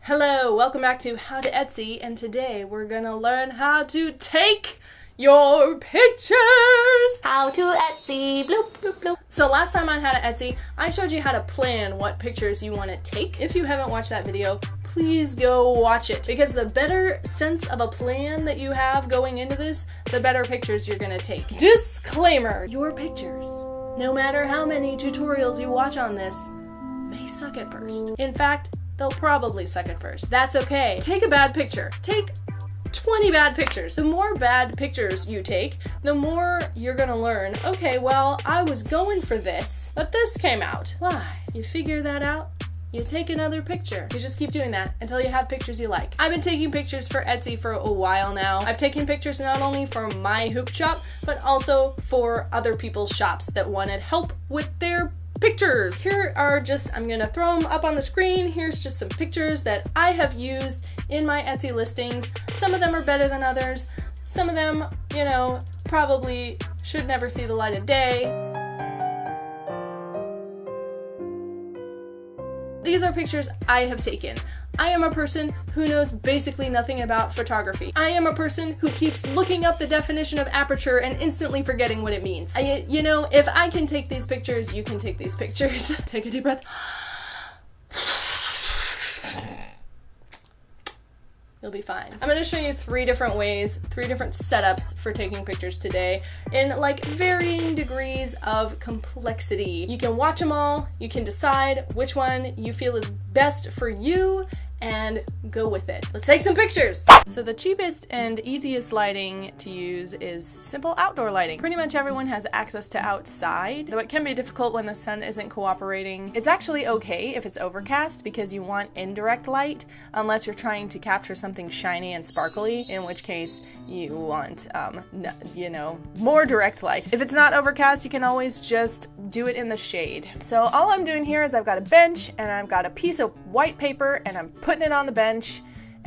Hello, welcome back to How to Etsy, and today we're gonna learn how to take your pictures! How to Etsy, bloop, bloop, bloop. So last time on How to Etsy, I showed you how to plan what pictures you want to take. If you haven't watched that video, please go watch it, because the better sense of a plan that you have going into this, the better pictures you're gonna take. Disclaimer! Your pictures, no matter how many tutorials you watch on this, may suck at first. In fact, they'll probably suck at first. That's okay. Take a bad picture. Take 20 bad pictures. The more bad pictures you take, the more you're gonna learn, okay, well, I was going for this, but this came out. Why? You figure that out, you take another picture. You just keep doing that until you have pictures you like. I've been taking pictures for Etsy for a while now. I've taken pictures not only for my hoop shop, but also for other people's shops that wanted help with their pictures. Here are just, I'm gonna throw them up on the screen. Here's just some pictures that I have used in my Etsy listings. Some of them are better than others. Some of them, you know, probably should never see the light of day. These are pictures I have taken. I am a person who knows basically nothing about photography. I am a person who keeps looking up the definition of aperture and instantly forgetting what it means. You know, if I can take these pictures, you can take these pictures. Take a deep breath. You'll be fine. I'm gonna show you 3 different ways, 3 different setups for taking pictures today in like varying degrees of complexity. You can watch them all, you can decide which one you feel is best for you, and go with it. Let's take some pictures! So the cheapest and easiest lighting to use is simple outdoor lighting. Pretty much everyone has access to outside, though it can be difficult when the sun isn't cooperating. It's actually okay if it's overcast because you want indirect light, unless you're trying to capture something shiny and sparkly, in which case you want, you know, more direct light. If it's not overcast, you can always just do it in the shade. So all I'm doing here is I've got a bench and I've got a piece of white paper and I'm putting it on the bench,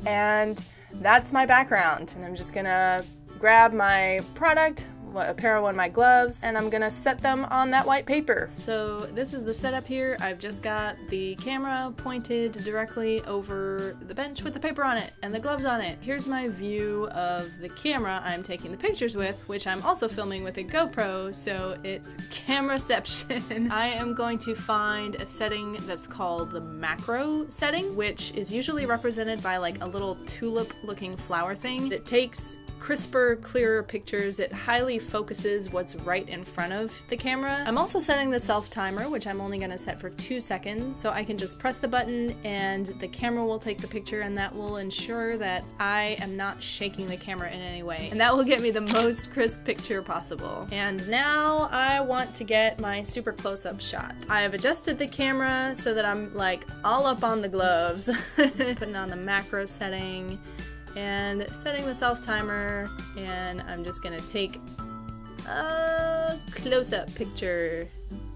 and that's my background. And I'm just gonna grab my product, a pair of one of my gloves, and I'm gonna set them on that white paper. So this is the setup here. I've just got the camera pointed directly over the bench with the paper on it and the gloves on it. Here's my view of the camera I'm taking the pictures with, which I'm also filming with a GoPro, so it's cameraception. I am going to find a setting that's called the macro setting, which is usually represented by like a little tulip looking flower thing that takes crisper, clearer pictures. It highly focuses what's right in front of the camera. I'm also setting the self timer, which I'm only gonna set for 2 seconds, so I can just press the button and the camera will take the picture, and that will ensure that I am not shaking the camera in any way. And that will get me the most crisp picture possible. And now I want to get my super close-up shot. I have adjusted the camera so that I'm like all up on the gloves, putting on the macro setting, and setting the self timer, and I'm just gonna take a close-up picture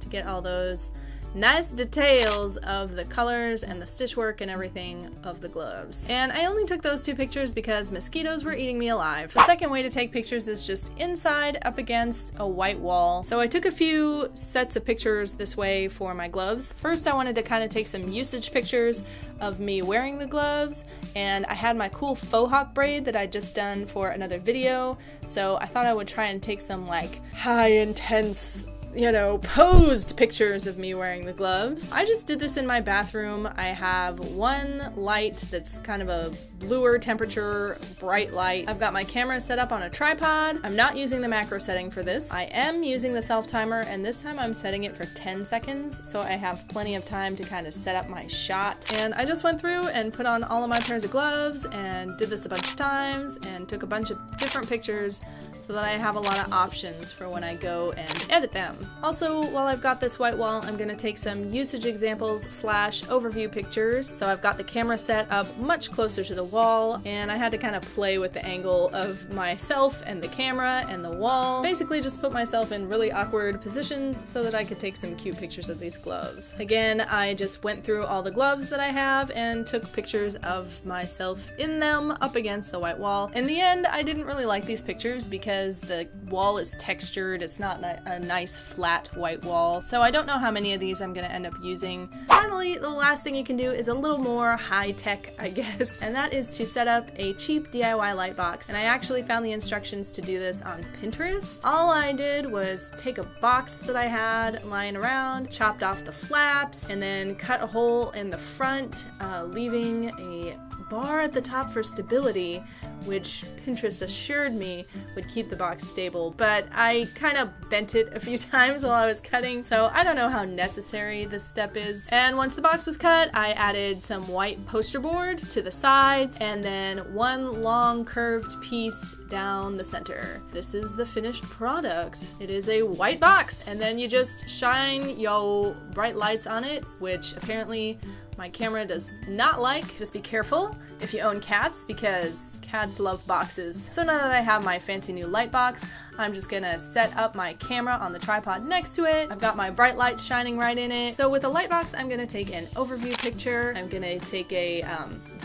to get all those nice details of the colors and the stitch work and everything of the gloves. And I only took those 2 pictures because mosquitoes were eating me alive. The second way to take pictures is just inside up against a white wall. So I took a few sets of pictures this way for my gloves. First I wanted to kind of take some usage pictures of me wearing the gloves, and I had my cool faux hawk braid that I'd just done for another video, so I thought I would try and take some like high intense, you know, posed pictures of me wearing the gloves. I just did this in my bathroom. I have one light that's kind of a bluer temperature, bright light. I've got my camera set up on a tripod. I'm not using the macro setting for this. I am using the self timer, and this time I'm setting it for 10 seconds, so I have plenty of time to kind of set up my shot. And I just went through and put on all of my pairs of gloves and did this a bunch of times and took a bunch of different pictures so that I have a lot of options for when I go and edit them. Also, while I've got this white wall, I'm gonna take some usage examples / overview pictures. So I've got the camera set up much closer to the wall, and I had to kind of play with the angle of myself and the camera and the wall. Basically just put myself in really awkward positions so that I could take some cute pictures of these gloves. Again, I just went through all the gloves that I have and took pictures of myself in them up against the white wall. In the end, I didn't really like these pictures because the wall is textured. It's not a nice flat white wall. So I don't know how many of these I'm gonna end up using. Finally, the last thing you can do is a little more high-tech, I guess, and that is to set up a cheap DIY light box. And I actually found the instructions to do this on Pinterest. All I did was take a box that I had lying around, chopped off the flaps, and then cut a hole in the front, leaving a bar at the top for stability, which Pinterest assured me would keep the box stable, but I kind of bent it a few times while I was cutting, so I don't know how necessary this step is. And once the box was cut, I added some white poster board to the sides and then one long curved piece down the center. This is the finished product. It is a white box, and then you just shine your bright lights on it, which apparently my camera does not like. Just be careful if you own cats, because cats love boxes. So now that I have my fancy new light box, I'm just gonna set up my camera on the tripod next to it. I've got my bright lights shining right in it. So with a light box, I'm gonna take an overview picture. I'm gonna take a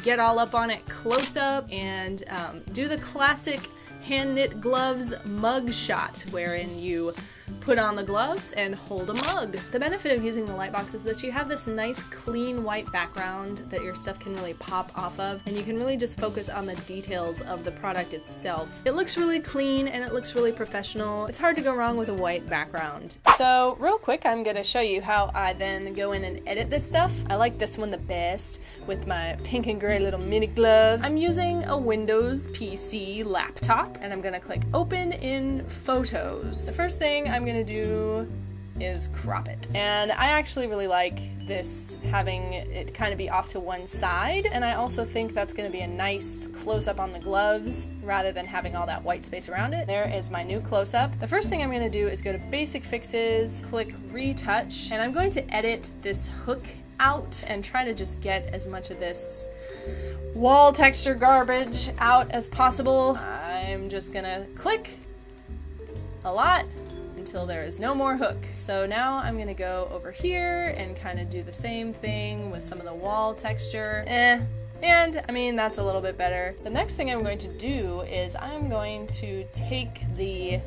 get all up on it close up and do the classic hand knit gloves mug shot, wherein you put on the gloves and hold a mug. The benefit of using the light box is that you have this nice clean white background that your stuff can really pop off of, and you can really just focus on the details of the product itself. It looks really clean and it looks really professional. It's hard to go wrong with a white background. So real quick, I'm gonna show you how I then go in and edit this stuff. I like this one the best with my pink and gray little mini gloves. I'm using a Windows PC laptop, and I'm gonna click open in Photos. The first thing I'm gonna do is crop it. And I actually really like this, having it kind of be off to one side, and I also think that's going to be a nice close-up on the gloves rather than having all that white space around it. There is my new close-up. The first thing I'm going to do is go to Basic Fixes, click Retouch, and I'm going to edit this hook out and try to just get as much of this wall texture garbage out as possible. I'm just gonna click a lot until there is no more hook. So now I'm gonna go over here and kind of do the same thing with some of the wall texture. And I mean, that's a little bit better. The next thing I'm going to do is I'm going to take the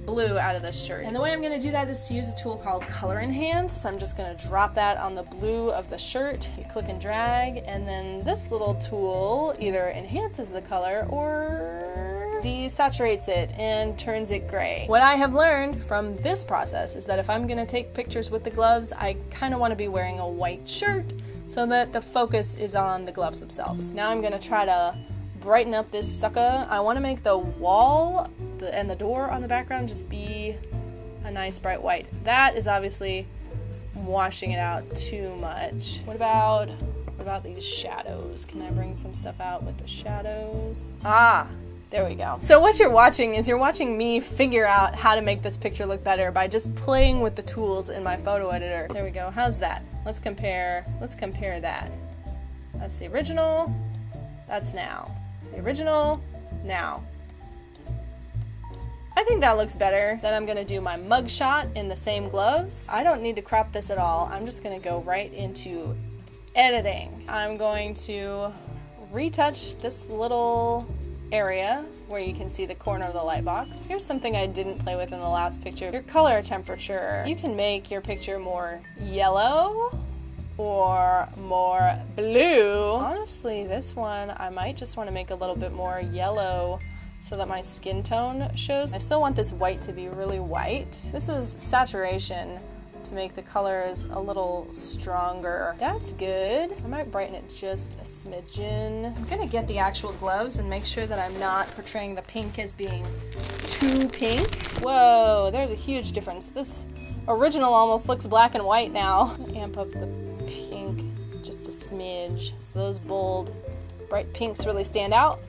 blue out of this shirt. And the way I'm gonna do that is to use a tool called Color Enhance. I'm just gonna drop that on the blue of the shirt. You click and drag, and then this little tool either enhances the color or desaturates it and turns it gray. What I have learned from this process is that if I'm gonna take pictures with the gloves, I kind of want to be wearing a white shirt so that the focus is on the gloves themselves. Now I'm gonna try to brighten up this sucker. I want to make the wall and the door on the background just be a nice bright white. That is obviously washing it out too much. What about these shadows? Can I bring some stuff out with the shadows? Ah, there we go. So what you're watching is you're watching me figure out how to make this picture look better by just playing with the tools in my photo editor. There we go. How's that? Let's compare that. That's the original. That's now. The original, now. I think that looks better. Then I'm gonna do my mug shot in the same gloves. I don't need to crop this at all. I'm just gonna go right into editing. I'm going to retouch this little area where you can see the corner of the light box. Here's something I didn't play with in the last picture. Your color temperature. You can make your picture more yellow or more blue. Honestly, this one I might just want to make a little bit more yellow so that my skin tone shows. I still want this white to be really white. This is saturation to make the colors a little stronger. That's good. I might brighten it just a smidgen. I'm gonna get the actual gloves and make sure that I'm not portraying the pink as being too pink. Whoa, there's a huge difference. This original almost looks black and white now. Amp up the pink just a smidge so those bold bright pinks really stand out.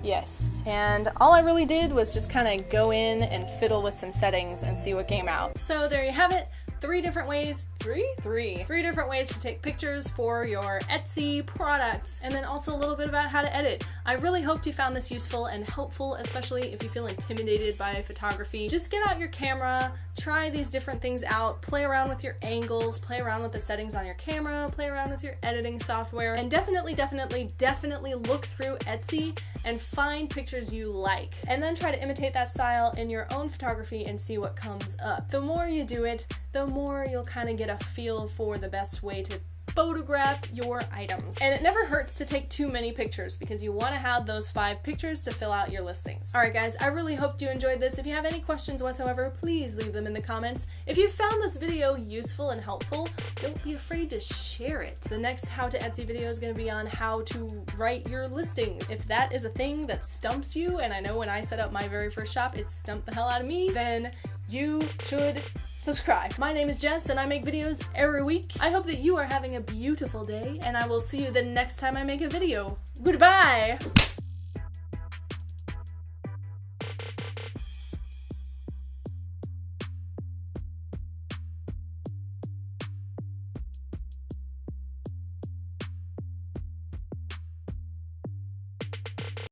Yes, and all I really did was just kind of go in and fiddle with some settings and see what came out. So there you have it. Three different ways to take pictures for your Etsy products, and then also a little bit about how to edit. I really hoped you found this useful and helpful, especially if you feel intimidated by photography. Just get out your camera, try these different things out, play around with your angles, play around with the settings on your camera, play around with your editing software, and definitely look through Etsy and find pictures you like. And then try to imitate that style in your own photography and see what comes up. The more you do it, the more you'll kind of get a feel for the best way to photograph your items. And it never hurts to take too many pictures because you want to have those 5 pictures to fill out your listings. Alright guys, I really hoped you enjoyed this. If you have any questions whatsoever, please leave them in the comments. If you found this video useful and helpful, don't be afraid to share it. The next How to Etsy video is going to be on how to write your listings. If that is a thing that stumps you, and I know when I set up my very first shop, it stumped the hell out of me, then you should subscribe. My name is Jess and I make videos every week. I hope that you are having a beautiful day and I will see you the next time I make a video. Goodbye!